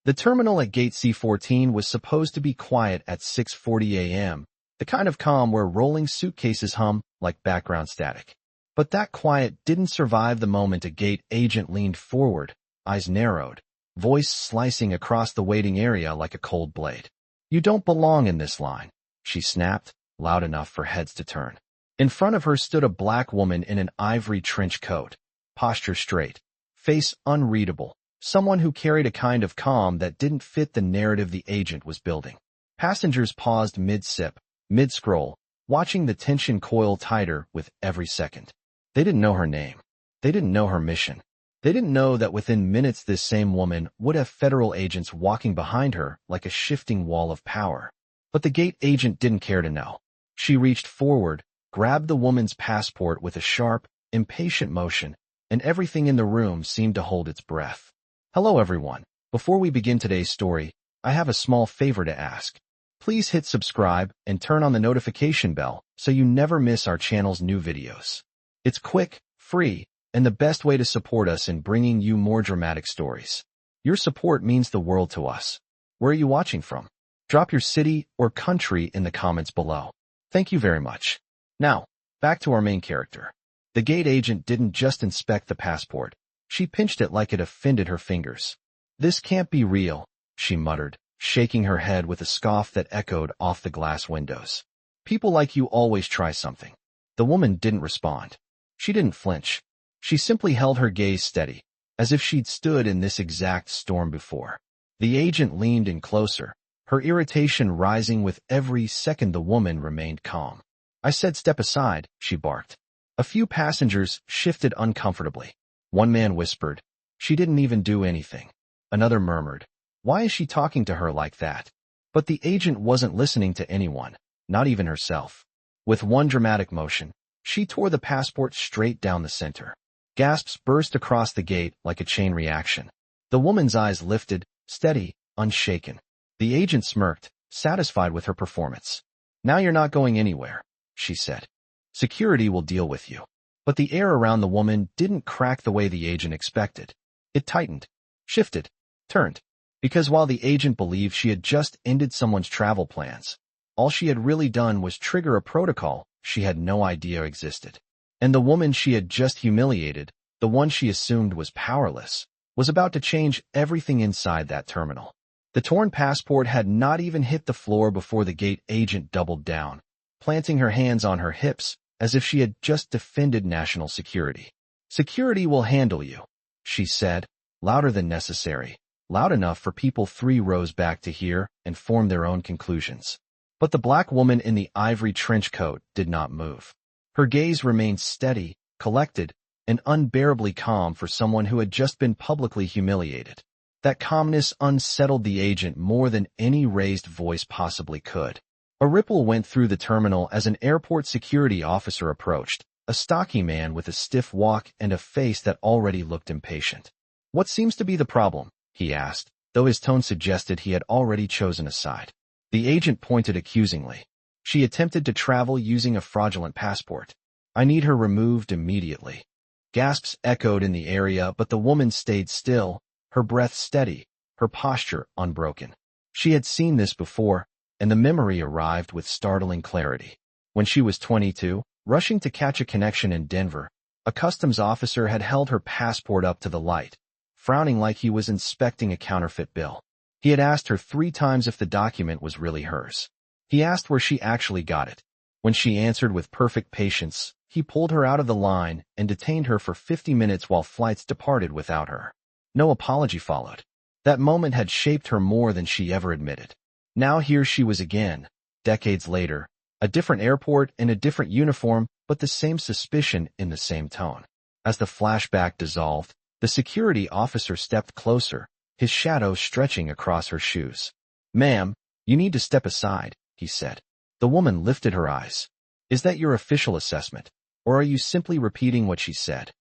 The terminal at Gate C-14 was supposed to be quiet at 6:40 a.m., the kind of calm where rolling suitcases hum like background static. But that quiet didn't survive the moment a gate agent leaned forward, eyes narrowed, voice slicing across the waiting area like a cold blade. "You don't belong in this line," she snapped, loud enough for heads to turn. In front of her stood a black woman in an ivory trench coat, posture straight, face unreadable, someone who carried a kind of calm that didn't fit the narrative the agent was building. Passengers paused mid-sip, mid-scroll, watching the tension coil tighter with every second. They didn't know her name. They didn't know her mission. They didn't know that within minutes this same woman would have federal agents walking behind her like a shifting wall of power. But the gate agent didn't care to know. She reached forward, grabbed the woman's passport with a sharp, impatient motion, and everything in the room seemed to hold its breath. "Hello everyone. Before we begin today's story, I have a small favor to ask. Please hit subscribe and turn on the notification bell so you never miss our channel's new videos. It's quick, free, and the best way to support us in bringing you more dramatic stories. Your support means the world to us. Where are you watching from? Drop your city or country in the comments below. Thank you very much. Now, back to our main character. The gate agent didn't just inspect the passport. She pinched it like it offended her fingers. "This can't be real," she muttered, shaking her head with a scoff that echoed off the glass windows. "People like you always try something." The woman didn't respond. She didn't flinch. She simply held her gaze steady, as if she'd stood in this exact storm before. The agent leaned in closer, her irritation rising with every second. The woman remained calm. "I said step aside," she barked. A few passengers shifted uncomfortably. One man whispered, "She didn't even do anything." Another murmured, "Why is she talking to her like that?" But the agent wasn't listening to anyone, not even herself. With one dramatic motion, she tore the passport straight down the center. Gasps burst across the gate like a chain reaction. The woman's eyes lifted, steady, unshaken. The agent smirked, satisfied with her performance. "Now you're not going anywhere," she said. "Security will deal with you." But the air around the woman didn't crack the way the agent expected. It tightened, shifted, turned. Because while the agent believed she had just ended someone's travel plans, all she had really done was trigger a protocol she had no idea existed. And the woman she had just humiliated, the one she assumed was powerless, was about to change everything inside that terminal. The torn passport had not even hit the floor before the gate agent doubled down, planting her hands on her hips as if she had just defended national security. "Security will handle you," she said, louder than necessary, loud enough for people 3 rows back to hear and form their own conclusions. But the black woman in the ivory trench coat did not move. Her gaze remained steady, collected, and unbearably calm for someone who had just been publicly humiliated. That calmness unsettled the agent more than any raised voice possibly could. A ripple went through the terminal as an airport security officer approached, a stocky man with a stiff walk and a face that already looked impatient. "What seems to be the problem?" he asked, though his tone suggested he had already chosen a side. The agent pointed accusingly. "She attempted to travel using a fraudulent passport. I need her removed immediately." Gasps echoed in the area, but the woman stayed still, her breath steady, her posture unbroken. She had seen this before, and the memory arrived with startling clarity. When she was 22, rushing to catch a connection in Denver, a customs officer had held her passport up to the light, frowning like he was inspecting a counterfeit bill. He had asked her 3 times if the document was really hers. He asked where she actually got it. When she answered with perfect patience, he pulled her out of the line and detained her for 50 minutes while flights departed without her. No apology followed. That moment had shaped her more than she ever admitted. Now here she was again, decades later, a different airport in a different uniform, but the same suspicion in the same tone. As the flashback dissolved, the security officer stepped closer, his shadow stretching across her shoes. "Ma'am, you need to step aside," he said. The woman lifted her eyes. "Is that your official assessment, or are you simply repeating what she said?"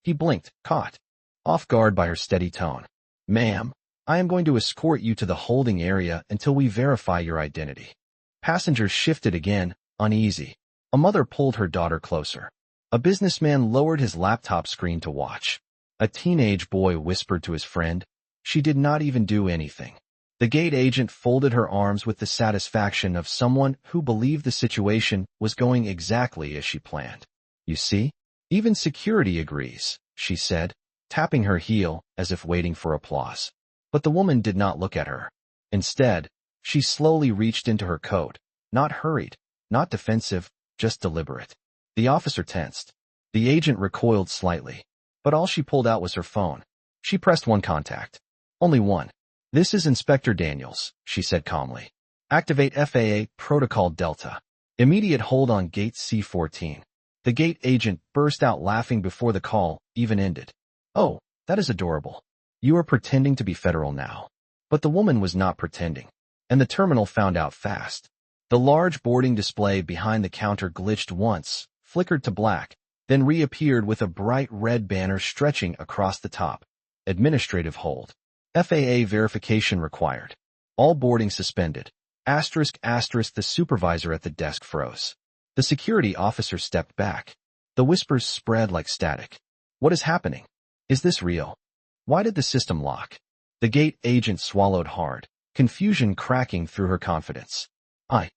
He blinked, caught off guard by her steady tone. "Ma'am, I am going to escort you to the holding area until we verify your identity." Passengers shifted again, uneasy. A mother pulled her daughter closer. A businessman lowered his laptop screen to watch. A teenage boy whispered to his friend, She did not even do anything. The gate agent folded her arms with the satisfaction of someone who believed the situation was going exactly as she planned. You see? Even security agrees, she said, tapping her heel as if waiting for applause. But the woman did not look at her. Instead, she slowly reached into her coat, not hurried, not defensive, just deliberate. The officer tensed. The agent recoiled slightly, but all she pulled out was her phone. She pressed one contact. Only one. This is Inspector Daniels, she said calmly. Activate FAA Protocol Delta. Immediate hold on gate C14. The gate agent burst out laughing before the call even ended. Oh, that is adorable. You are pretending to be federal now. But the woman was not pretending, and the terminal found out fast. The large boarding display behind the counter glitched once, flickered to black, then reappeared with a bright red banner stretching across the top. Administrative hold. FAA verification required. All boarding suspended. The supervisor at the desk froze. The security officer stepped back. The whispers spread like static. What is happening? Is this real? Why did the system lock? The gate agent swallowed hard, confusion cracking through her confidence. I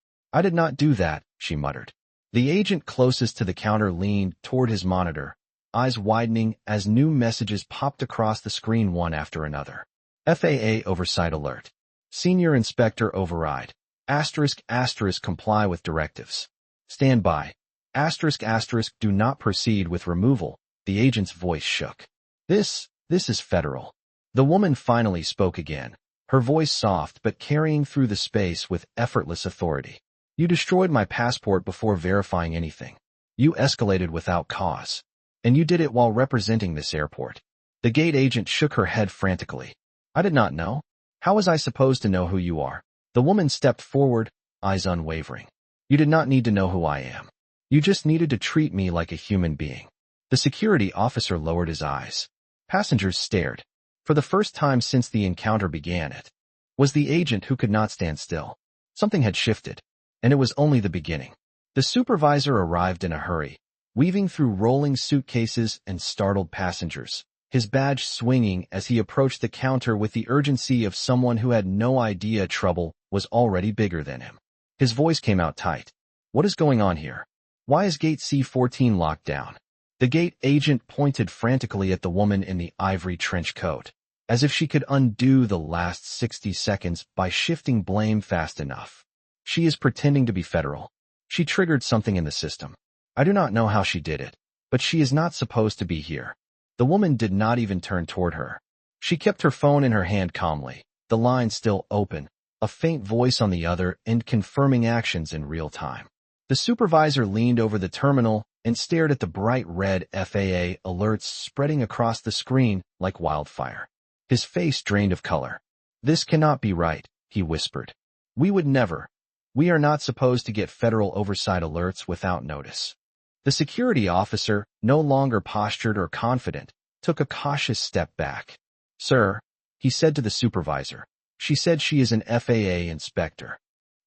did not do that, she muttered. The agent closest to the counter leaned toward his monitor, eyes widening as new messages popped across the screen one after another. FAA oversight alert. Senior inspector override. Comply with directives. Stand by. Do not proceed with removal. The agent's voice shook. This is federal. The woman finally spoke again, her voice soft but carrying through the space with effortless authority. You destroyed my passport before verifying anything. You escalated without cause. And you did it while representing this airport. The gate agent shook her head frantically. I did not know. How was I supposed to know who you are? The woman stepped forward, eyes unwavering. You did not need to know who I am. You just needed to treat me like a human being. The security officer lowered his eyes. Passengers stared. For the first time since the encounter began, it was the agent who could not stand still. Something had shifted, and it was only the beginning. The supervisor arrived in a hurry, weaving through rolling suitcases and startled passengers, his badge swinging as he approached the counter with the urgency of someone who had no idea trouble was already bigger than him. His voice came out tight. What is going on here? Why is gate C14 locked down? The gate agent pointed frantically at the woman in the ivory trench coat, as if she could undo the last 60 seconds by shifting blame fast enough. She is pretending to be federal. She triggered something in the system. I do not know how she did it, but she is not supposed to be here. The woman did not even turn toward her. She kept her phone in her hand calmly, the line still open, a faint voice on the other end confirming actions in real time. The supervisor leaned over the terminal and stared at the bright red FAA alerts spreading across the screen like wildfire. His face drained of color. This cannot be right, he whispered. We would never. We are not supposed to get federal oversight alerts without notice. The security officer, no longer postured or confident, took a cautious step back. Sir, he said to the supervisor. She said she is an FAA inspector.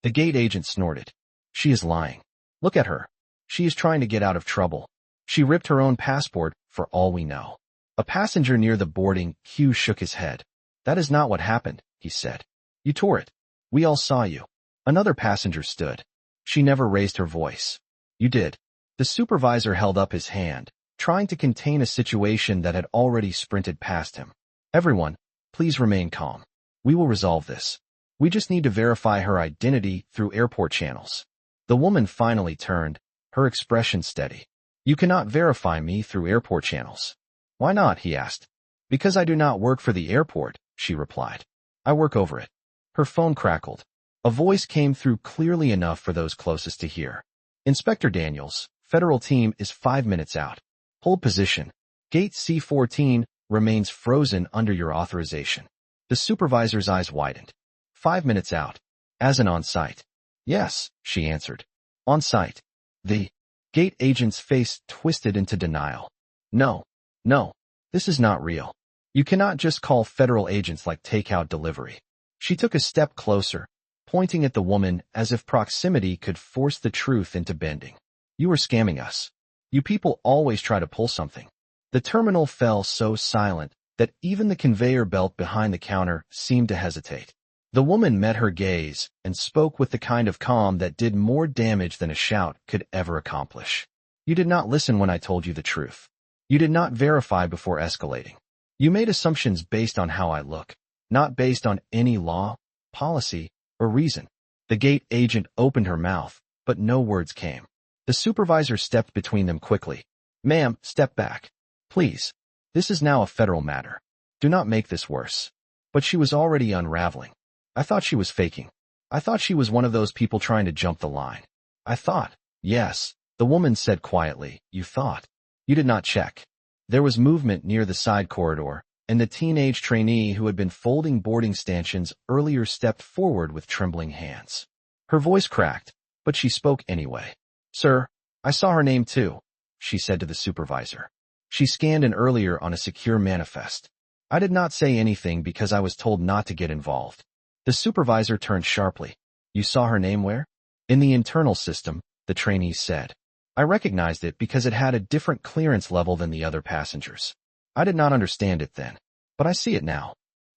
The gate agent snorted. She is lying. Look at her. She is trying to get out of trouble. She ripped her own passport, for all we know. A passenger near the boarding queue shook his head. That is not what happened, he said. You tore it. We all saw you. Another passenger stood. She never raised her voice. You did. The supervisor held up his hand, trying to contain a situation that had already sprinted past him. Everyone, please remain calm. We will resolve this. We just need to verify her identity through airport channels. The woman finally turned, her expression steady. You cannot verify me through airport channels. Why not? He asked. Because I do not work for the airport, she replied. I work over it. Her phone crackled. A voice came through clearly enough for those closest to hear. Inspector Daniels, federal team is 5 minutes out. Hold position. Gate C14 remains frozen under your authorization. The supervisor's eyes widened. 5 minutes out. As an on-site. Yes, she answered. On-site. The gate agent's face twisted into denial. No, this is not real. You cannot just call federal agents like takeout delivery. She took a step closer, pointing at the woman as if proximity could force the truth into bending. You are scamming us. You people always try to pull something. The terminal fell so silent that even the conveyor belt behind the counter seemed to hesitate. The woman met her gaze and spoke with the kind of calm that did more damage than a shout could ever accomplish. You did not listen when I told you the truth. You did not verify before escalating. You made assumptions based on how I look, not based on any law, policy, or reason. The gate agent opened her mouth, but no words came. The supervisor stepped between them quickly. Ma'am, step back. Please. This is now a federal matter. Do not make this worse. But she was already unraveling. I thought she was faking. I thought she was one of those people trying to jump the line. I thought. Yes, the woman said quietly. You thought. You did not check. There was movement near the side corridor, and the teenage trainee who had been folding boarding stanchions earlier stepped forward with trembling hands. Her voice cracked, but she spoke anyway. Sir, I saw her name too, she said to the supervisor. She scanned an earlier on a secure manifest. I did not say anything because I was told not to get involved. The supervisor turned sharply. You saw her name where? In the internal system, the trainee said. I recognized it because it had a different clearance level than the other passengers. I did not understand it then, but I see it now.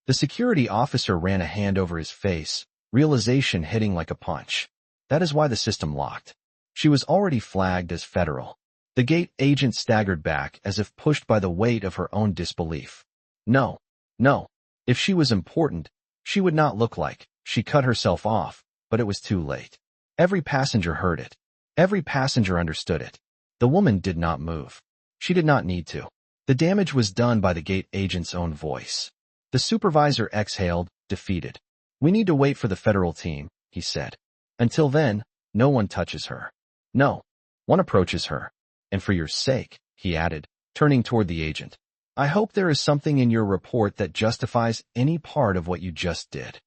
The security officer ran a hand over his face, realization hitting like a punch. That is why the system locked. She was already flagged as federal. The gate agent staggered back as if pushed by the weight of her own disbelief. No. If she was important, she would not look like. She cut herself off, but it was too late. Every passenger heard it. Every passenger understood it. The woman did not move. She did not need to. The damage was done by the gate agent's own voice. The supervisor exhaled, defeated. We need to wait for the federal team, he said. Until then, no one touches her. No one approaches her. And for your sake, he added, turning toward the agent, I hope there is something in your report that justifies any part of what you just did.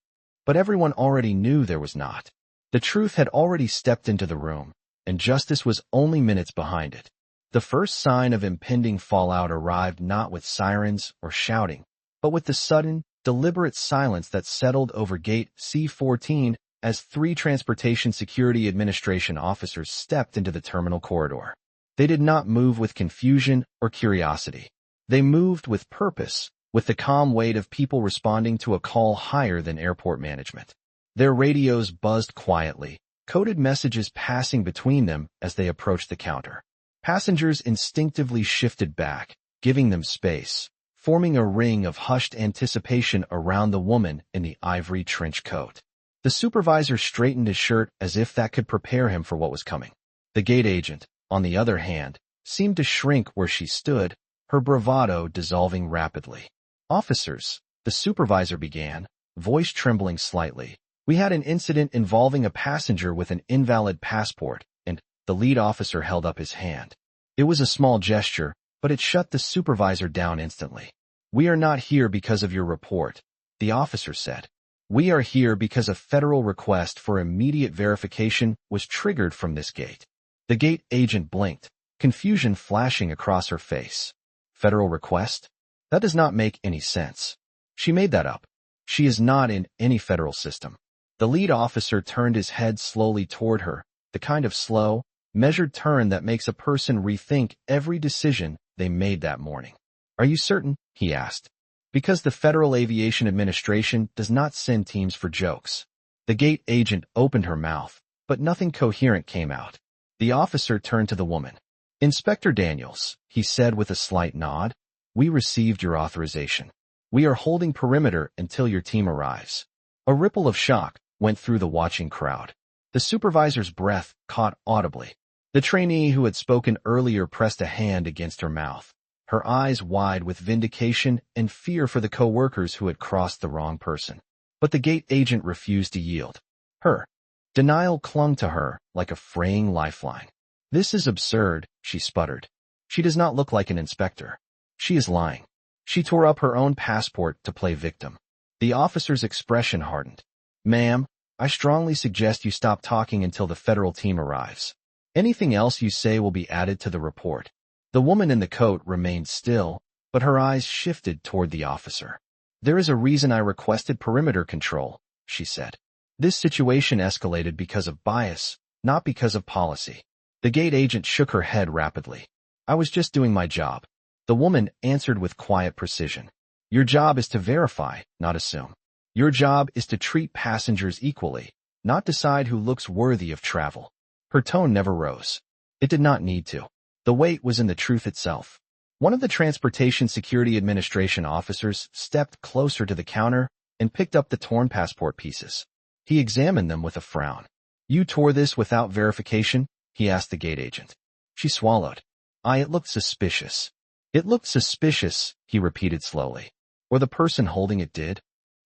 But everyone already knew there was not. The truth had already stepped into the room, and justice was only minutes behind it. The first sign of impending fallout arrived not with sirens or shouting, but with the sudden, deliberate silence that settled over gate C-14 as 3 Transportation Security Administration officers stepped into the terminal corridor. They did not move with confusion or curiosity. They moved with purpose, with the calm weight of people responding to a call higher than airport management. Their radios buzzed quietly, coded messages passing between them as they approached the counter. Passengers instinctively shifted back, giving them space, forming a ring of hushed anticipation around the woman in the ivory trench coat. The supervisor straightened his shirt as if that could prepare him for what was coming. The gate agent, on the other hand, seemed to shrink where she stood, her bravado dissolving rapidly. Officers, the supervisor began, voice trembling slightly. We had an incident involving a passenger with an invalid passport, and the lead officer held up his hand. It was a small gesture, but it shut the supervisor down instantly. We are not here because of your report, the officer said. We are here because a federal request for immediate verification was triggered from this gate. The gate agent blinked, confusion flashing across her face. Federal request? That does not make any sense. She made that up. She is not in any federal system. The lead officer turned his head slowly toward her, the kind of slow, measured turn that makes a person rethink every decision they made that morning. Are you certain? He asked. Because the Federal Aviation Administration does not send teams for jokes. The gate agent opened her mouth, but nothing coherent came out. The officer turned to the woman. Inspector Daniels, he said with a slight nod, we received your authorization. We are holding perimeter until your team arrives. A ripple of shock went through the watching crowd. The supervisor's breath caught audibly. The trainee who had spoken earlier pressed a hand against her mouth, her eyes wide with vindication and fear for the co-workers who had crossed the wrong person. But the gate agent refused to yield. Her denial clung to her like a fraying lifeline. This is absurd, she sputtered. She does not look like an inspector. She is lying. She tore up her own passport to play victim. The officer's expression hardened. Ma'am, I strongly suggest you stop talking until the federal team arrives. Anything else you say will be added to the report. The woman in the coat remained still, but her eyes shifted toward the officer. There is a reason I requested perimeter control, she said. This situation escalated because of bias, not because of policy. The gate agent shook her head rapidly. I was just doing my job. The woman answered with quiet precision. Your job is to verify, not assume. Your job is to treat passengers equally, not decide who looks worthy of travel. Her tone never rose. It did not need to. The weight was in the truth itself. One of the Transportation Security Administration officers stepped closer to the counter and picked up the torn passport pieces. He examined them with a frown. "You tore this without verification?" he asked the gate agent. She swallowed. It looked suspicious." "It looked suspicious," he repeated slowly. "Or the person holding it did."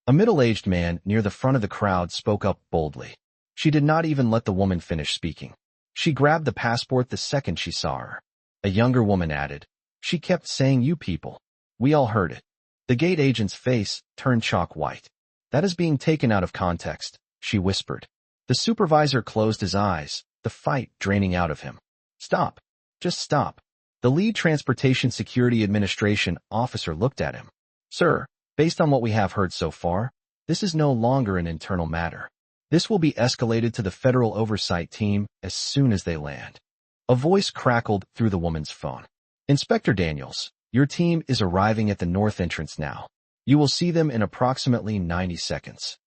A middle-aged man near the front of the crowd spoke up boldly. She did not even let the woman finish speaking. She grabbed the passport the second she saw her. A younger woman added, "She kept saying you people. We all heard it." The gate agent's face turned chalk white. "That is being taken out of context," she whispered. The supervisor closed his eyes, the fight draining out of him. "Stop. Just stop." The lead Transportation Security Administration officer looked at him. "Sir, based on what we have heard so far, this is no longer an internal matter. This will be escalated to the Federal Oversight Team as soon as they land." A voice crackled through the woman's phone. "Inspector Daniels, your team is arriving at the north entrance now. You will see them in approximately 90 seconds.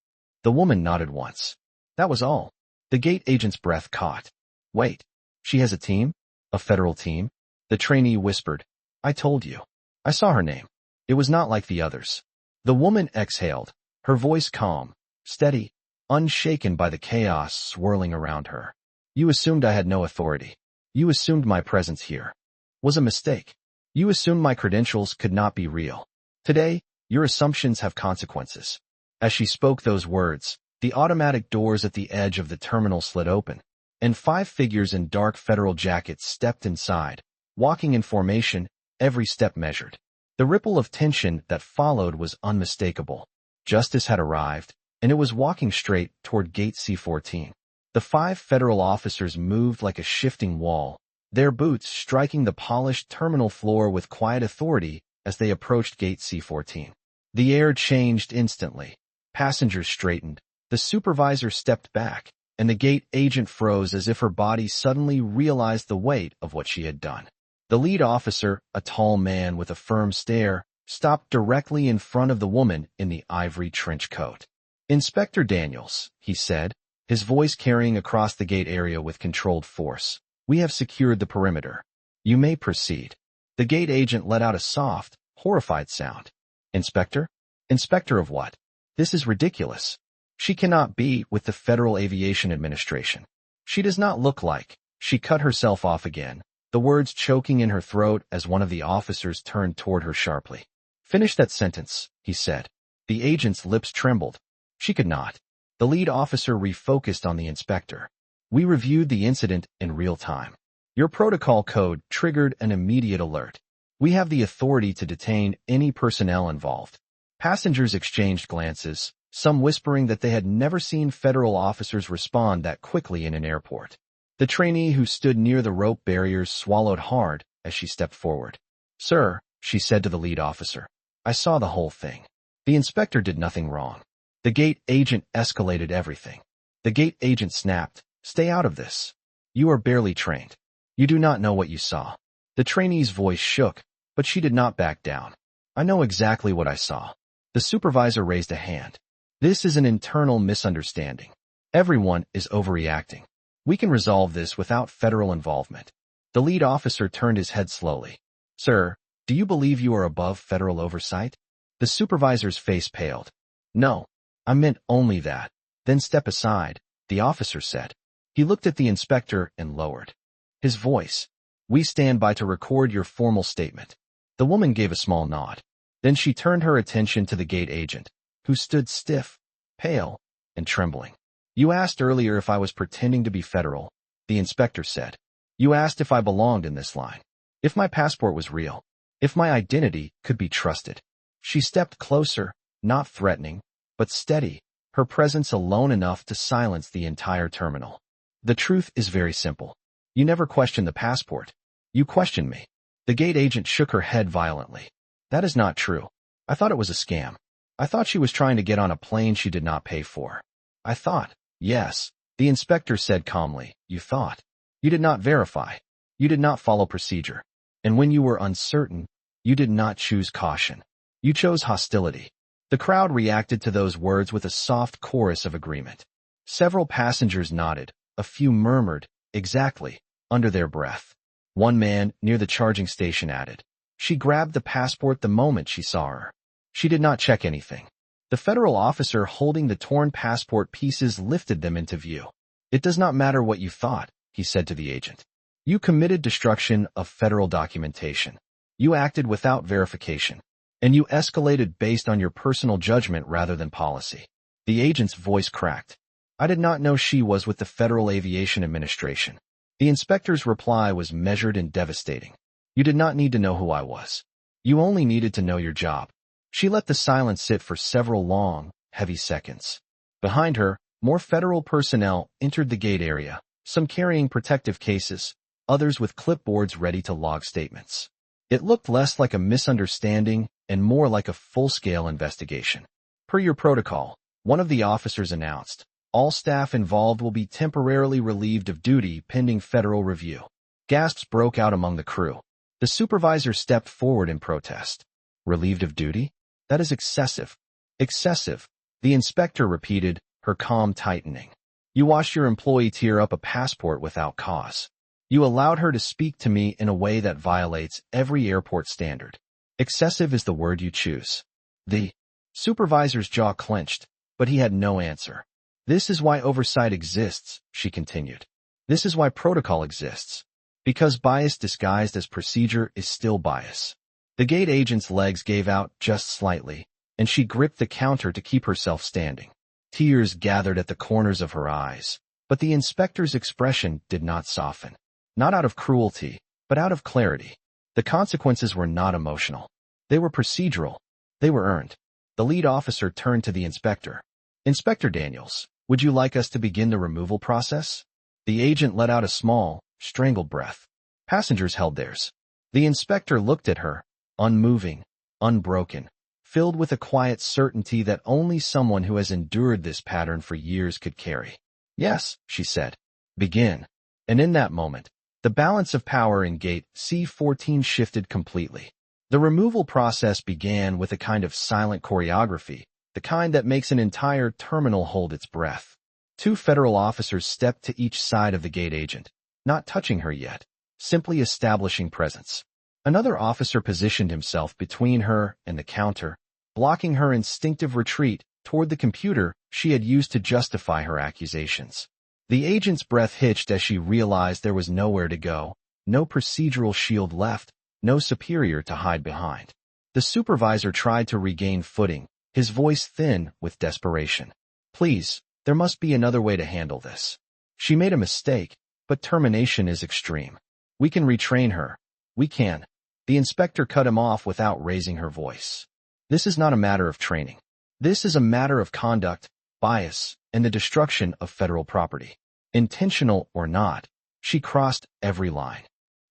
The woman nodded once. That was all. The gate agent's breath caught. "Wait, she has a team? A federal team?" The trainee whispered. "I told you. I saw her name. It was not like the others." The woman exhaled, her voice calm, steady, unshaken by the chaos swirling around her. "You assumed I had no authority. You assumed my presence here was a mistake. You assumed my credentials could not be real. Today, your assumptions have consequences." As she spoke those words, the automatic doors at the edge of the terminal slid open, and 5 figures in dark federal jackets stepped inside, walking in formation, every step measured. The ripple of tension that followed was unmistakable. Justice had arrived, and it was walking straight toward Gate C-14. The 5 federal officers moved like a shifting wall, their boots striking the polished terminal floor with quiet authority as they approached Gate C-14. The air changed instantly. Passengers straightened. The supervisor stepped back, and the gate agent froze as if her body suddenly realized the weight of what she had done. The lead officer, a tall man with a firm stare, stopped directly in front of the woman in the ivory trench coat. "Inspector Daniels," he said, his voice carrying across the gate area with controlled force. "We have secured the perimeter. You may proceed." The gate agent let out a soft, horrified sound. "Inspector? Inspector of what? This is ridiculous. She cannot be with the Federal Aviation Administration. She does not look like." She cut herself off again, the words choking in her throat as one of the officers turned toward her sharply. "Finish that sentence," he said. The agent's lips trembled. She could not. The lead officer refocused on the inspector. "We reviewed the incident in real time. Your protocol code triggered an immediate alert. We have the authority to detain any personnel involved." Passengers exchanged glances, some whispering that they had never seen federal officers respond that quickly in an airport. The trainee who stood near the rope barriers swallowed hard as she stepped forward. "Sir," she said to the lead officer, "I saw the whole thing. The inspector did nothing wrong." The gate agent escalated everything. The gate agent snapped, "Stay out of this. You are barely trained. You do not know what you saw." The trainee's voice shook, but she did not back down. "I know exactly what I saw." The supervisor raised a hand. "This is an internal misunderstanding. Everyone is overreacting. We can resolve this without federal involvement." The lead officer turned his head slowly. "Sir, do you believe you are above federal oversight?" The supervisor's face paled. "No, I meant only that." "Then step aside," the officer said. He looked at the inspector and lowered his voice. "We stand by to record your formal statement." The woman gave a small nod. Then she turned her attention to the gate agent, who stood stiff, pale, and trembling. "You asked earlier if I was pretending to be federal," the inspector said. "You asked if I belonged in this line, if my passport was real, if my identity could be trusted." She stepped closer, not threatening, but steady, her presence alone enough to silence the entire terminal. "The truth is very simple. You never questioned the passport. You questioned me." The gate agent shook her head violently. "That is not true. I thought it was a scam. I thought she was trying to get on a plane she did not pay for. I thought." "Yes," the inspector said calmly. "You thought. You did not verify. You did not follow procedure. And when you were uncertain, you did not choose caution." You chose hostility. The crowd reacted to those words with a soft chorus of agreement. Several passengers nodded. A few murmured, exactly, under their breath. One man, near the charging station, added, "She grabbed the passport the moment she saw her. She did not check anything." The federal officer holding the torn passport pieces lifted them into view. "It does not matter what you thought," he said to the agent. "You committed destruction of federal documentation. You acted without verification. And you escalated based on your personal judgment rather than policy." The agent's voice cracked. "I did not know she was with the Federal Aviation Administration." The inspector's reply was measured and devastating. "You did not need to know who I was. You only needed to know your job." She let the silence sit for several long, heavy seconds. Behind her, more federal personnel entered the gate area, some carrying protective cases, others with clipboards ready to log statements. It looked less like a misunderstanding and more like a full-scale investigation. "Per your protocol," one of the officers announced, "all staff involved will be temporarily relieved of duty pending federal review." Gasps broke out among the crew. The supervisor stepped forward in protest. "Relieved of duty? That is excessive." "Excessive," the inspector repeated, her calm tightening. "You watched your employee tear up a passport without cause. You allowed her to speak to me in a way that violates every airport standard. Excessive is the word you choose." The supervisor's jaw clenched, but he had no answer. "This is why oversight exists," she continued. "This is why protocol exists. Because bias disguised as procedure is still bias." The gate agent's legs gave out just slightly, and she gripped the counter to keep herself standing. Tears gathered at the corners of her eyes, but the inspector's expression did not soften. Not out of cruelty, but out of clarity. The consequences were not emotional. They were procedural. They were earned. The lead officer turned to the inspector. "Inspector Daniels, would you like us to begin the removal process?" The agent let out a small, strangled breath. Passengers held theirs. The inspector looked at her, unmoving, unbroken, filled with a quiet certainty that only someone who has endured this pattern for years could carry. "Yes," she said. "Begin." And in that moment, the balance of power in Gate C-14 shifted completely. The removal process began with a kind of silent choreography, the kind that makes an entire terminal hold its breath. Two federal officers stepped to each side of the gate agent, not touching her yet, simply establishing presence. Another officer positioned himself between her and the counter, blocking her instinctive retreat toward the computer she had used to justify her accusations. The agent's breath hitched as she realized there was nowhere to go, no procedural shield left, no superior to hide behind. The supervisor tried to regain footing, his voice thin with desperation. "Please, there must be another way to handle this. She made a mistake, but termination is extreme. We can retrain her. We can." The inspector cut him off without raising her voice. "This is not a matter of training. This is a matter of conduct, bias, and the destruction of federal property. Intentional or not." She crossed every line.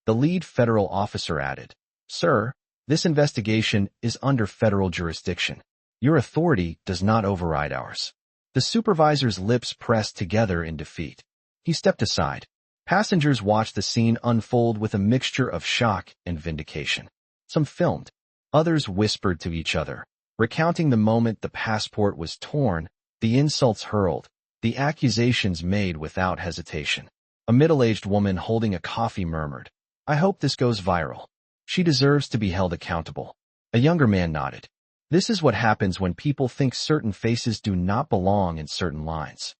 The lead federal officer added, "Sir, this investigation is under federal jurisdiction. Your authority does not override ours." The supervisor's lips pressed together in defeat. He stepped aside. Passengers watched the scene unfold with a mixture of shock and vindication. Some filmed. Others whispered to each other, recounting the moment the passport was torn, the insults hurled, the accusations made without hesitation. A middle-aged woman holding a coffee murmured, "I hope this goes viral. She deserves to be held accountable." A younger man nodded. "This is what happens when people think certain faces do not belong in certain lines."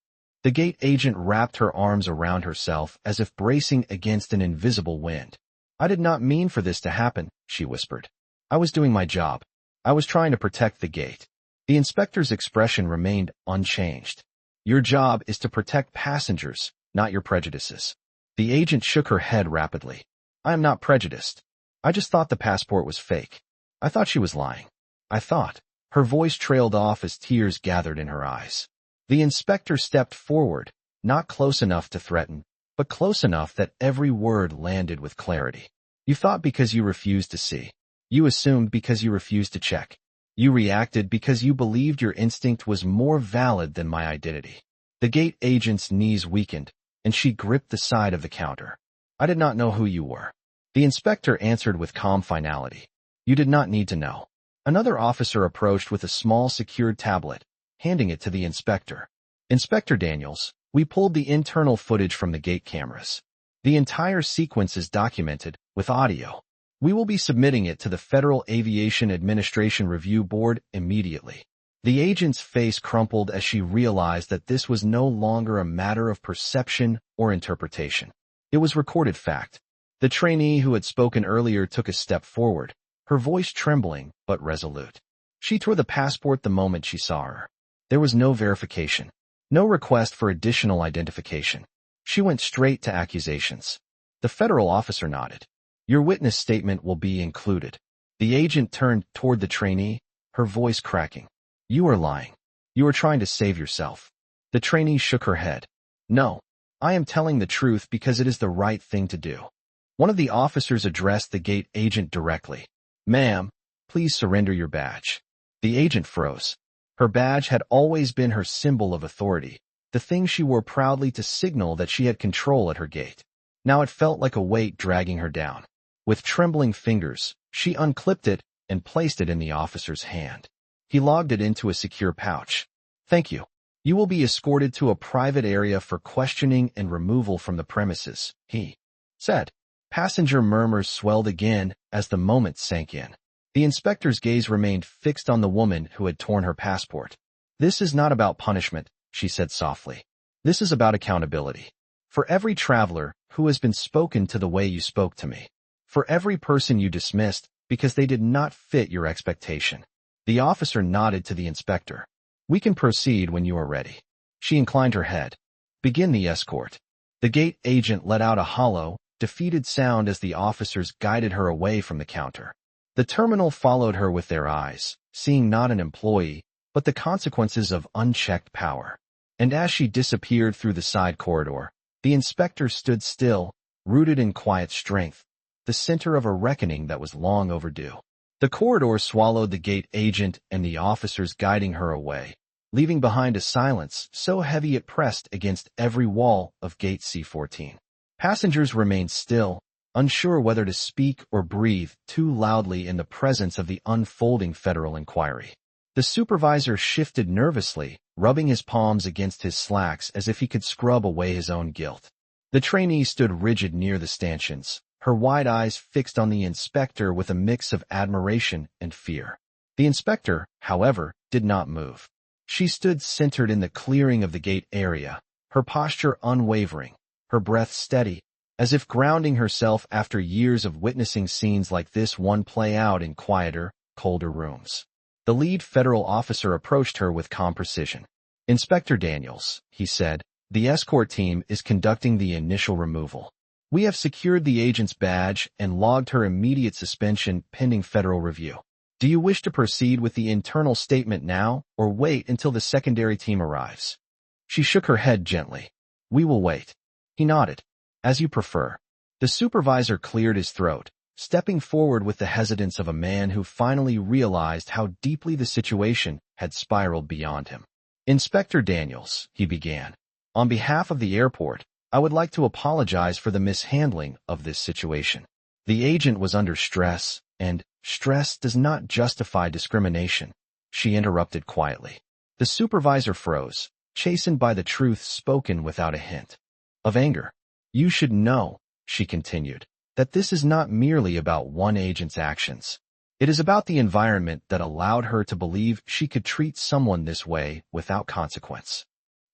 The gate agent wrapped her arms around herself as if bracing against an invisible wind. "I did not mean for this to happen," she whispered. "I was doing my job. I was trying to protect the gate." The inspector's expression remained unchanged. "Your job is to protect passengers, not your prejudices." The agent shook her head rapidly. "I am not prejudiced. I just thought the passport was fake. I thought she was lying. I thought." Her voice trailed off as tears gathered in her eyes. The inspector stepped forward, not close enough to threaten, but close enough that every word landed with clarity. "You thought because you refused to see. You assumed because you refused to check. You reacted because you believed your instinct was more valid than my identity." The gate agent's knees weakened, and she gripped the side of the counter. "I did not know who you were." The inspector answered with calm finality. "You did not need to know. Another officer approached with a small secured tablet, handing it to the inspector. Inspector Daniels, we pulled the internal footage from the gate cameras. The entire sequence is documented, with audio. We will be submitting it to the Federal Aviation Administration Review Board immediately. The agent's face crumpled as she realized that this was no longer a matter of perception or interpretation. It was recorded fact. The trainee who had spoken earlier took a step forward, her voice trembling but resolute. She tore the passport the moment she saw her. There was no verification, no request for additional identification. She went straight to accusations. The federal officer nodded. Your witness statement will be included. The agent turned toward the trainee, her voice cracking. You are lying. You are trying to save yourself. The trainee shook her head. No, I am telling the truth because it is the right thing to do. One of the officers addressed the gate agent directly. Ma'am, please surrender your badge. The agent froze. Her badge had always been her symbol of authority, the thing she wore proudly to signal that she had control at her gate. Now it felt like a weight dragging her down. With trembling fingers, she unclipped it and placed it in the officer's hand. He logged it into a secure pouch. Thank you. You will be escorted to a private area for questioning and removal from the premises, he said. Passenger murmurs swelled again as the moment sank in. The inspector's gaze remained fixed on the woman who had torn her passport. This is not about punishment, she said softly. This is about accountability. For every traveler who has been spoken to the way you spoke to me. For every person you dismissed because they did not fit your expectation. The officer nodded to the inspector. We can proceed when you are ready. She inclined her head. Begin the escort. The gate agent let out a hollow, defeated sound as the officers guided her away from the counter. The terminal followed her with their eyes, seeing not an employee, but the consequences of unchecked power. And as she disappeared through the side corridor, the inspector stood still, rooted in quiet strength, the center of a reckoning that was long overdue. The corridor swallowed the gate agent and the officers guiding her away, leaving behind a silence so heavy it pressed against every wall of gate C-14. Passengers remained still, unsure whether to speak or breathe too loudly in the presence of the unfolding federal inquiry. The supervisor shifted nervously, rubbing his palms against his slacks as if he could scrub away his own guilt. The trainee stood rigid near the stanchions, her wide eyes fixed on the inspector with a mix of admiration and fear. The inspector, however, did not move. She stood centered in the clearing of the gate area, her posture unwavering, her breath steady, as if grounding herself after years of witnessing scenes like this one play out in quieter, colder rooms. The lead federal officer approached her with calm precision. Inspector Daniels, he said, the escort team is conducting the initial removal. We have secured the agent's badge and logged her immediate suspension pending federal review. Do you wish to proceed with the internal statement now or wait until the secondary team arrives? She shook her head gently. We will wait. He nodded. As you prefer. The supervisor cleared his throat, stepping forward with the hesitance of a man who finally realized how deeply the situation had spiraled beyond him. Inspector Daniels, he began. On behalf of the airport, I would like to apologize for the mishandling of this situation. The agent was under stress, and stress does not justify discrimination, she interrupted quietly. The supervisor froze, chastened by the truth spoken without a hint of anger. You should know, she continued, that this is not merely about one agent's actions. It is about the environment that allowed her to believe she could treat someone this way without consequence.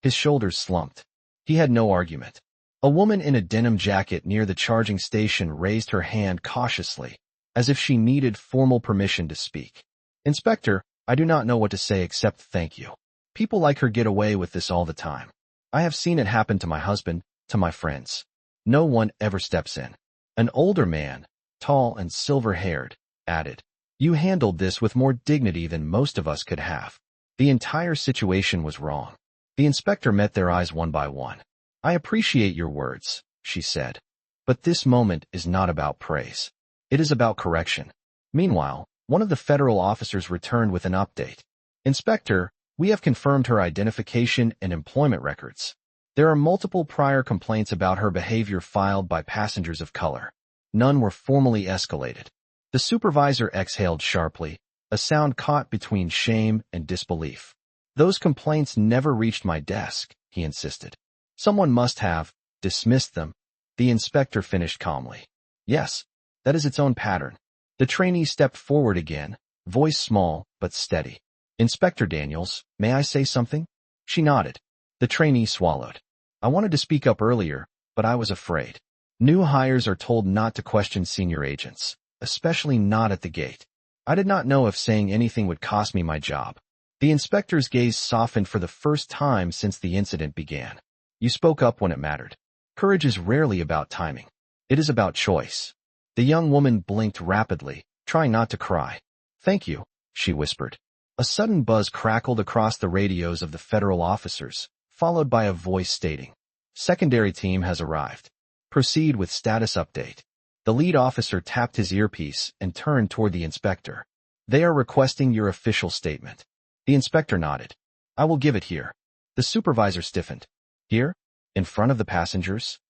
His shoulders slumped. He had no argument. A woman in a denim jacket near the charging station raised her hand cautiously, as if she needed formal permission to speak. Inspector, I do not know what to say except thank you. People like her get away with this all the time. I have seen it happen to my husband, to my friends. No one ever steps in. An older man, tall and silver-haired, added, You handled this with more dignity than most of us could have. The entire situation was wrong. The inspector met their eyes one by one. I appreciate your words, she said. But this moment is not about praise. It is about correction. Meanwhile, one of the federal officers returned with an update. Inspector, we have confirmed her identification and employment records. There are multiple prior complaints about her behavior filed by passengers of color. None were formally escalated. The supervisor exhaled sharply, a sound caught between shame and disbelief. Those complaints never reached my desk, he insisted. Someone must have dismissed them. The inspector finished calmly. Yes, that is its own pattern. The trainee stepped forward again, voice small but steady. Inspector Daniels, may I say something? She nodded. The trainee swallowed. I wanted to speak up earlier, but I was afraid. New hires are told not to question senior agents, especially not at the gate. I did not know if saying anything would cost me my job. The inspector's gaze softened for the first time since the incident began. You spoke up when it mattered. Courage is rarely about timing. It is about choice. The young woman blinked rapidly, trying not to cry. Thank you, she whispered. A sudden buzz crackled across the radios of the federal officers, followed by a voice stating, "Secondary team has arrived. Proceed with status update." The lead officer tapped his earpiece and turned toward the inspector. "They are requesting your official statement." The inspector nodded. "I will give it here." The supervisor stiffened. "Here? In front of the passengers?"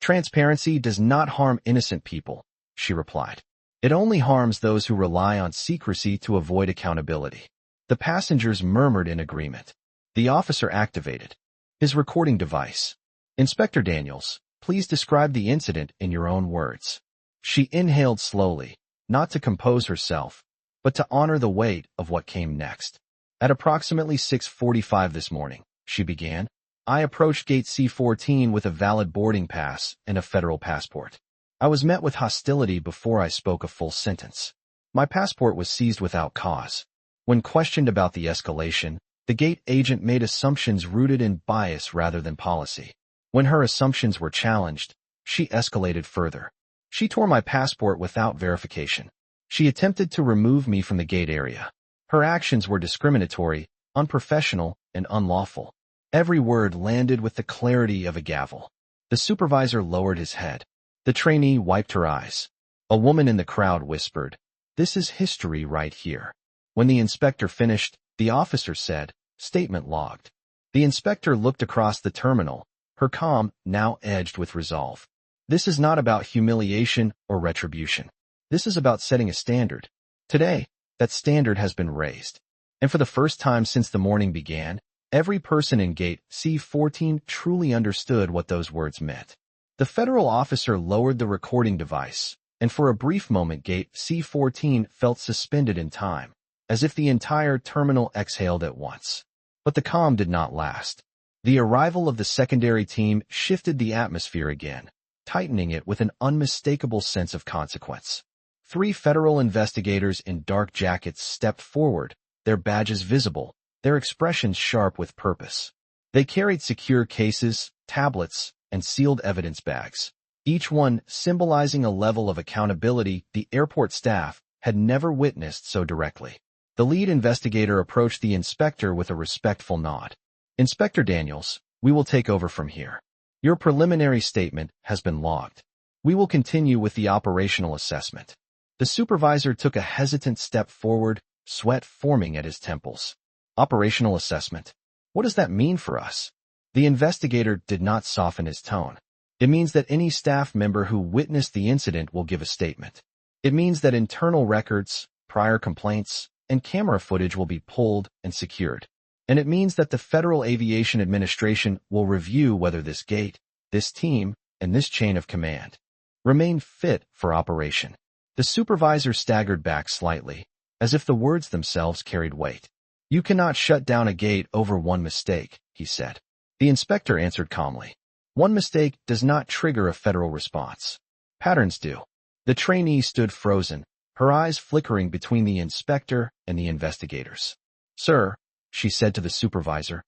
"Transparency does not harm innocent people," she replied. "It only harms those who rely on secrecy to avoid accountability." The passengers murmured in agreement. The officer activated his recording device. "Inspector Daniels, please describe the incident in your own words." She inhaled slowly, not to compose herself, but to honor the weight of what came next. "At approximately 6:45 this morning," she began, "I approached gate C-14 with a valid boarding pass and a federal passport. I was met with hostility before I spoke a full sentence. My passport was seized without cause. When questioned about the escalation, the gate agent made assumptions rooted in bias rather than policy. When her assumptions were challenged, she escalated further. She tore my passport without verification. She attempted to remove me from the gate area. Her actions were discriminatory, unprofessional, and unlawful." Every word landed with the clarity of a gavel. The supervisor lowered his head. The trainee wiped her eyes. A woman in the crowd whispered, "This is history right here." When the inspector finished, the officer said, "Statement logged." The inspector looked across the terminal, her calm now edged with resolve. "This is not about humiliation or retribution. This is about setting a standard. Today, that standard has been raised. And for the first time since the morning began, every person in gate C-14 truly understood what those words meant." The federal officer lowered the recording device, and for a brief moment gate C-14 felt suspended in time, as if the entire terminal exhaled at once. But the calm did not last. The arrival of the secondary team shifted the atmosphere again, tightening it with an unmistakable sense of consequence. 3 federal investigators in dark jackets stepped forward, their badges visible, their expressions sharp with purpose. They carried secure cases, tablets, and sealed evidence bags, each one symbolizing a level of accountability the airport staff had never witnessed so directly. The lead investigator approached the inspector with a respectful nod. "Inspector Daniels, we will take over from here. Your preliminary statement has been logged. We will continue with the operational assessment." The supervisor took a hesitant step forward, sweat forming at his temples. "Operational assessment? What does that mean for us?" The investigator did not soften his tone. "It means that any staff member who witnessed the incident will give a statement. It means that internal records, prior complaints, and camera footage will be pulled and secured. And it means that the Federal Aviation Administration will review whether this gate, this team, and this chain of command remain fit for operation." The supervisor staggered back slightly, as if the words themselves carried weight. "You cannot shut down a gate over one mistake," he said. The inspector answered calmly. "One mistake does not trigger a federal response. Patterns do." The trainee stood frozen, her eyes flickering between the inspector and the investigators. "Sir," she said to the supervisor,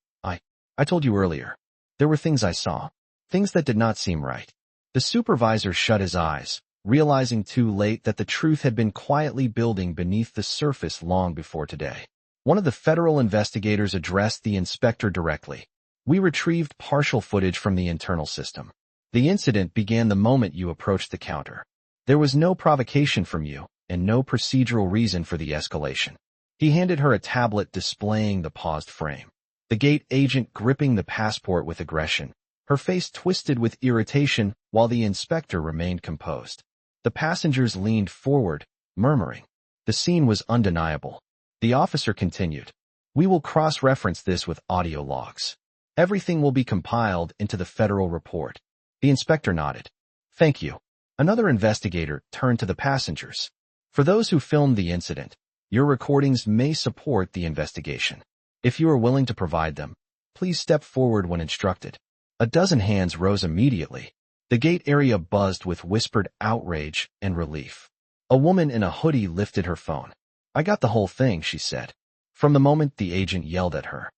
I told you earlier. There were things I saw, things that did not seem right." The supervisor shut his eyes, realizing too late that the truth had been quietly building beneath the surface long before today. One of the federal investigators addressed the inspector directly. "We retrieved partial footage from the internal system. The incident began the moment you approached the counter. There was no provocation from you, and no procedural reason for the escalation." He handed her a tablet displaying the paused frame. The gate agent gripping the passport with aggression, her face twisted with irritation while the inspector remained composed. The passengers leaned forward, murmuring. The scene was undeniable. The officer continued. We will cross-reference this with audio logs. Everything will be compiled into the federal report. The inspector nodded. Thank you. Another investigator turned to the passengers. For those who filmed the incident, your recordings may support the investigation. If you are willing to provide them, please step forward when instructed. A dozen hands rose immediately. The gate area buzzed with whispered outrage and relief. A woman in a hoodie lifted her phone. I got the whole thing, she said. From the moment the agent yelled at her.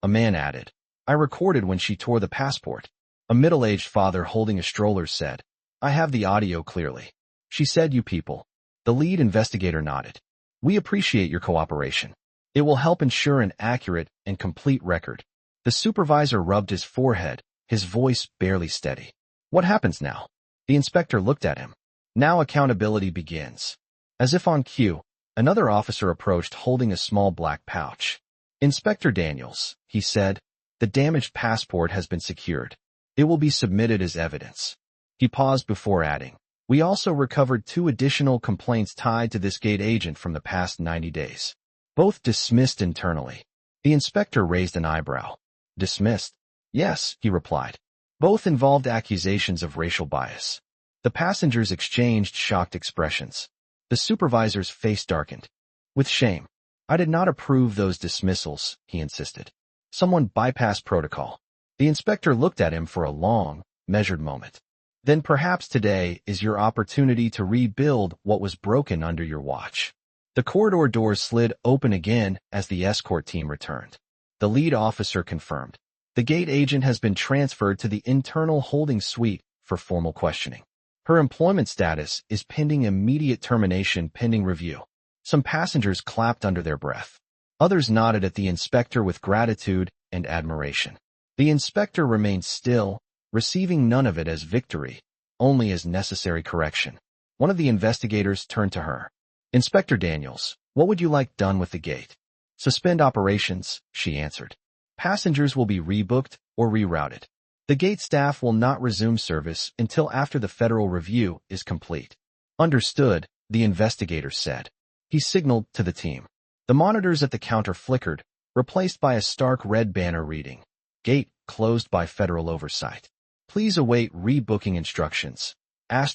A man added. I recorded when she tore the passport. A middle-aged father holding a stroller said. I have the audio clearly. She said, you people. The lead investigator nodded. We appreciate your cooperation. It will help ensure an accurate and complete record. The supervisor rubbed his forehead, his voice barely steady. What happens now? The inspector looked at him. Now accountability begins. As if on cue, another officer approached holding a small black pouch. Inspector Daniels, he said, the damaged passport has been secured. It will be submitted as evidence. He paused before adding, we also recovered 2 additional complaints tied to this gate agent from the past 90 days. Both dismissed internally. The inspector raised an eyebrow. Dismissed? Yes, he replied. Both involved accusations of racial bias. The passengers exchanged shocked expressions. The supervisor's face darkened. With shame. I did not approve those dismissals, he insisted. Someone bypassed protocol. The inspector looked at him for a long, measured moment. Then perhaps today is your opportunity to rebuild what was broken under your watch. The corridor doors slid open again as the escort team returned. The lead officer confirmed. The gate agent has been transferred to the internal holding suite for formal questioning. Her employment status is pending immediate termination pending review. Some passengers clapped under their breath. Others nodded at the inspector with gratitude and admiration. The inspector remained still, receiving none of it as victory, only as necessary correction. One of the investigators turned to her. Inspector Daniels, what would you like done with the gate? Suspend operations, she answered. Passengers will be rebooked or rerouted. The gate staff will not resume service until after the federal review is complete. Understood, the investigator said. He signaled to the team. The monitors at the counter flickered, replaced by a stark red banner reading, Gate closed by federal oversight. Please await rebooking instructions. A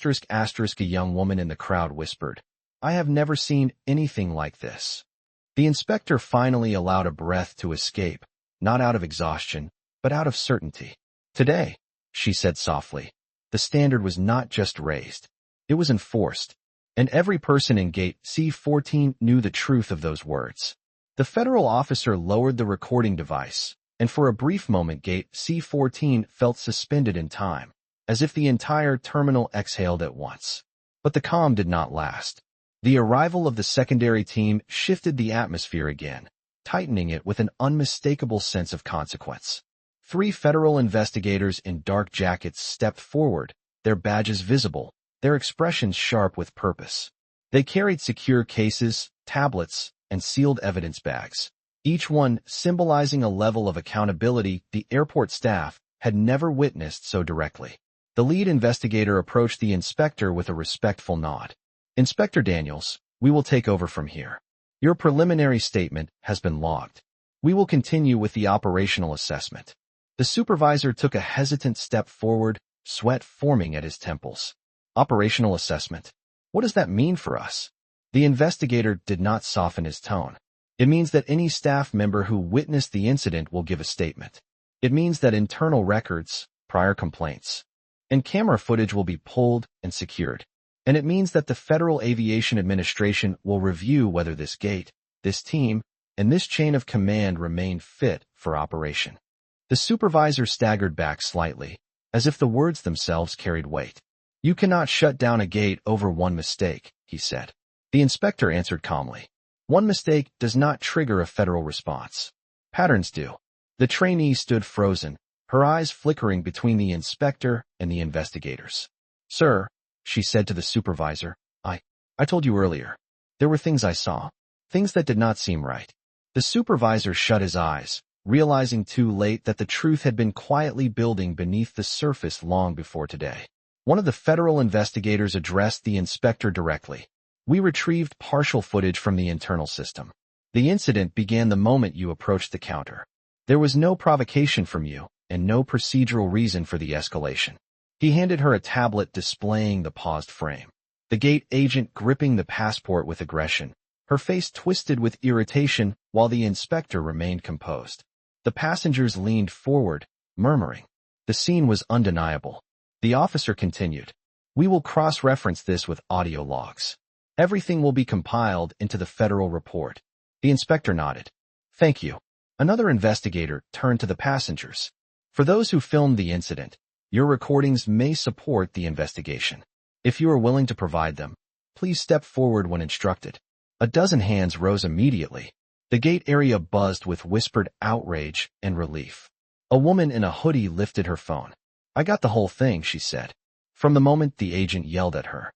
young woman in the crowd whispered. I have never seen anything like this. The inspector finally allowed a breath to escape, not out of exhaustion, but out of certainty. Today, she said softly, the standard was not just raised. It was enforced. And every person in Gate C-14 knew the truth of those words. The federal officer lowered the recording device, and for a brief moment Gate C-14 felt suspended in time, as if the entire terminal exhaled at once. But the calm did not last. The arrival of the secondary team shifted the atmosphere again, tightening it with an unmistakable sense of consequence. 3 federal investigators in dark jackets stepped forward, their badges visible, their expressions sharp with purpose. They carried secure cases, tablets, and sealed evidence bags, each one symbolizing a level of accountability the airport staff had never witnessed so directly. The lead investigator approached the inspector with a respectful nod. Inspector Daniels, we will take over from here. Your preliminary statement has been logged. We will continue with the operational assessment. The supervisor took a hesitant step forward, sweat forming at his temples. Operational assessment. What does that mean for us? The investigator did not soften his tone. It means that any staff member who witnessed the incident will give a statement. It means that internal records, prior complaints, and camera footage will be pulled and secured. And it means that the Federal Aviation Administration will review whether this gate, this team, and this chain of command remain fit for operation. The supervisor staggered back slightly, as if the words themselves carried weight. You cannot shut down a gate over one mistake, he said. The inspector answered calmly. One mistake does not trigger a federal response. Patterns do. The trainee stood frozen, her eyes flickering between the inspector and the investigators. Sir, she said to the supervisor, I told you earlier. There were things I saw. Things that did not seem right. The supervisor shut his eyes, realizing too late that the truth had been quietly building beneath the surface long before today. One of the federal investigators addressed the inspector directly. We retrieved partial footage from the internal system. The incident began the moment you approached the counter. There was no provocation from you, and no procedural reason for the escalation. He handed her a tablet displaying the paused frame. The gate agent gripping the passport with aggression, her face twisted with irritation while the inspector remained composed. The passengers leaned forward, murmuring. The scene was undeniable. The officer continued. We will cross-reference this with audio logs. Everything will be compiled into the federal report. The inspector nodded. Thank you. Another investigator turned to the passengers. For those who filmed the incident, your recordings may support the investigation. If you are willing to provide them, please step forward when instructed. A dozen hands rose immediately. The gate area buzzed with whispered outrage and relief. A woman in a hoodie lifted her phone. I got the whole thing, she said. From the moment the agent yelled at her.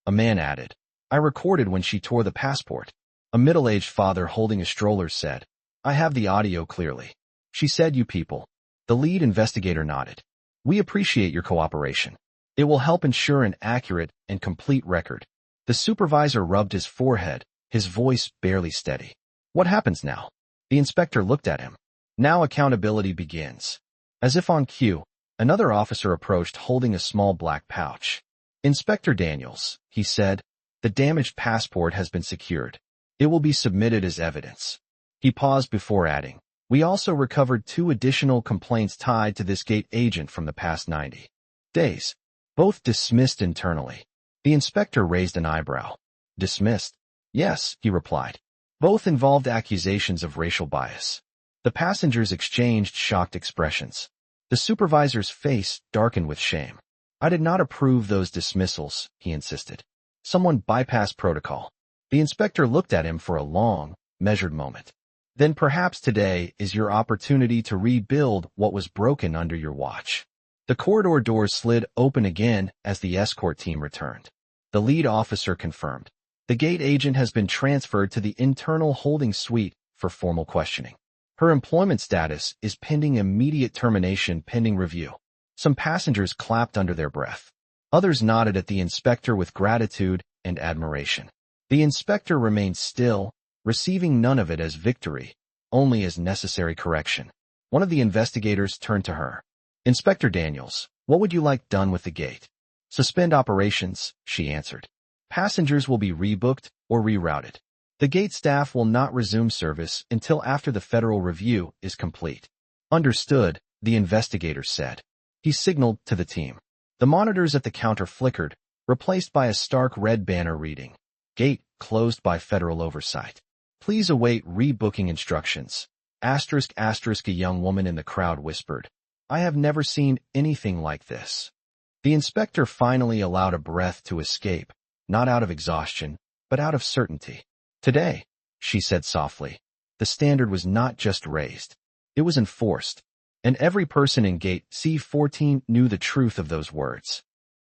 A man added. I recorded when she tore the passport. A middle-aged father holding a stroller said. I have the audio clearly. She said, you people. The lead investigator nodded. We appreciate your cooperation. It will help ensure an accurate and complete record. The supervisor rubbed his forehead, his voice barely steady. What happens now? The inspector looked at him. Now accountability begins. As if on cue, another officer approached holding a small black pouch. Inspector Daniels, he said, the damaged passport has been secured. It will be submitted as evidence. He paused before adding, we also recovered 2 additional complaints tied to this gate agent from the past 90 days, both dismissed internally. The inspector raised an eyebrow. Dismissed? Yes, he replied. Both involved accusations of racial bias. The passengers exchanged shocked expressions. The supervisor's face darkened with shame. I did not approve those dismissals, he insisted. Someone bypassed protocol. The inspector looked at him for a long, measured moment. Then perhaps today is your opportunity to rebuild what was broken under your watch. The corridor doors slid open again as the escort team returned. The lead officer confirmed. The gate agent has been transferred to the internal holding suite for formal questioning. Her employment status is pending immediate termination pending review. Some passengers clapped under their breath. Others nodded at the inspector with gratitude and admiration. The inspector remained still, receiving none of it as victory, only as necessary correction. One of the investigators turned to her. Inspector Daniels, what would you like done with the gate? Suspend operations, she answered. Passengers will be rebooked or rerouted. The gate staff will not resume service until after the federal review is complete. Understood, the investigator said. He signaled to the team. The monitors at the counter flickered, replaced by a stark red banner reading. Gate closed by federal oversight. Please await rebooking instructions. Asterisk, a young woman in the crowd whispered. I have never seen anything like this. The inspector finally allowed a breath to escape, not out of exhaustion, but out of certainty. Today, she said softly, the standard was not just raised. It was enforced. And every person in Gate C-14 knew the truth of those words.